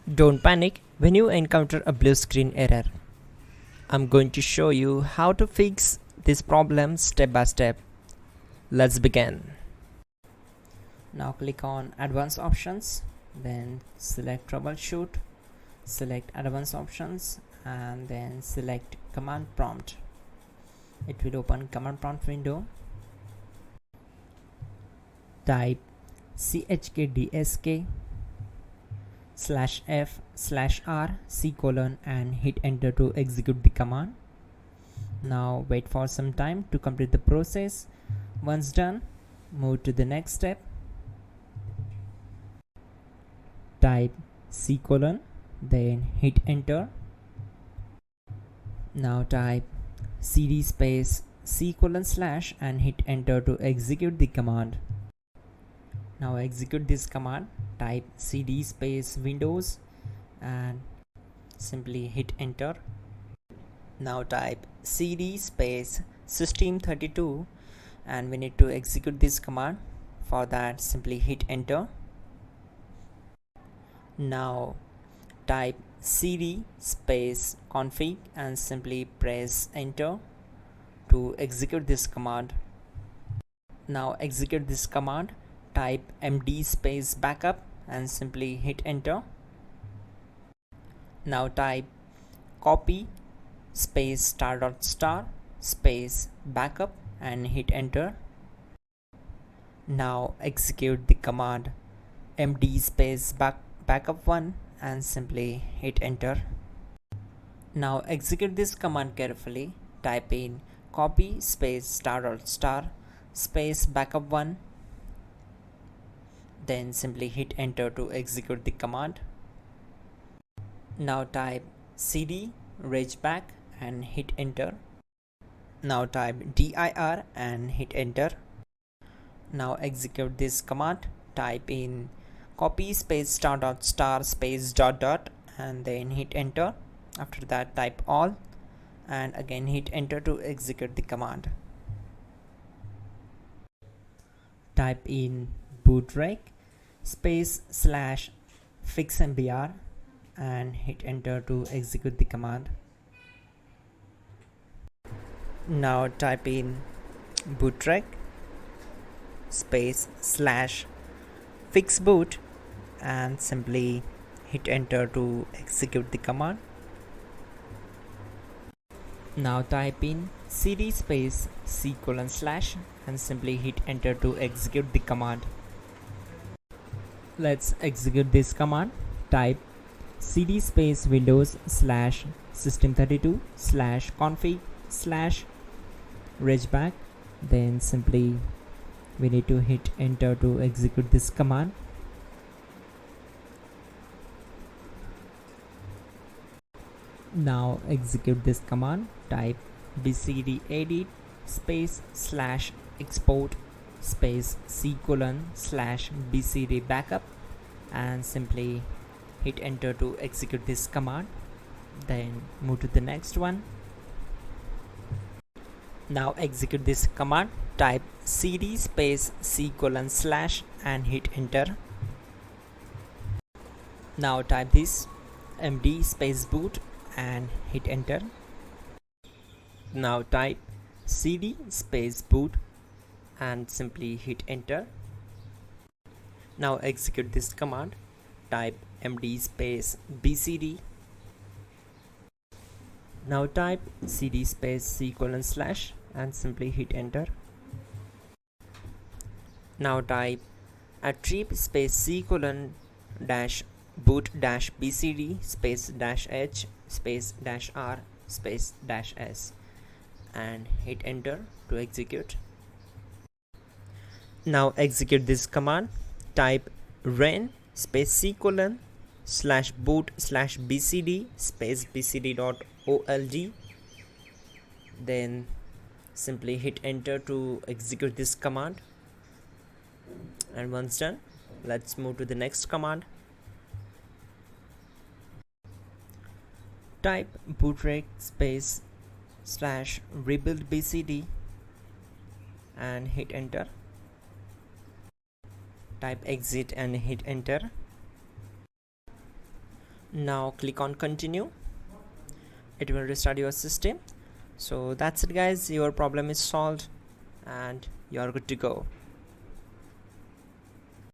Don't panic when you encounter a blue screen error. I'm going to show you how to fix this problem step by step. Let's begin. Now click on Advanced Options, then select Troubleshoot, select Advanced Options, and then select Command Prompt. It will open Command Prompt window. Type chkdsk/f/r:" and hit enter to execute the command. Now wait for some time to complete the process. Once done, move to the next step. Type c:, then hit enter. Now type cd space c:/ and hit enter to execute the command. Now execute this command. Type cd space Windows and simply hit enter. Now type cd space system32 and we need to execute this command. For that, simply hit enter. Now type cd space config and simply press enter to execute this command. Now execute this command. Type md space backup and simply hit enter. Now type copy space *** space backup and hit enter. Now execute the command md space backup1 and simply hit enter. Now execute this command carefully. Type in copy space ** space backup1, then simply hit enter to execute the command. Now type cd regback and hit enter. Now type dir and hit enter. Now execute this command. Type in copy space ** space ... and then hit enter. After that, type all and again hit enter to execute the command. Type in bootrec space /fixmbr and hit enter to execute the command. Now type in bootrec space /fixboot and simply hit enter to execute the command. Now type in cd space c:/ and simply hit enter to execute the command. Let's execute this command. Type cd space Windows /system32 /config /regback, then simply we need to hit enter to execute this command. Now execute this command. Type bcd edit space /export space c:/ bcd backup and simply hit enter to execute this command. Then move to the next one. Now execute this command. Type cd space c:/ and hit enter. Now type this md space boot and hit enter. Now type cd space boot and simply hit enter. Now execute this command. Type md space bcd. Now type cd space c:/ and simply hit enter. Now type attrib space c:* -boot -bcd space -h space -r space -s and hit enter to execute. Now execute this command. Type ren space c:* /boot /bcd space bcd.old, then simply hit enter to execute this command. And once done, let's move to the next command. Type bootrec space /rebuild bcd and hit enter. Type exit and hit enter. Now click on continue. It will restart your system. So that's it guys, your problem is solved and you're good to go.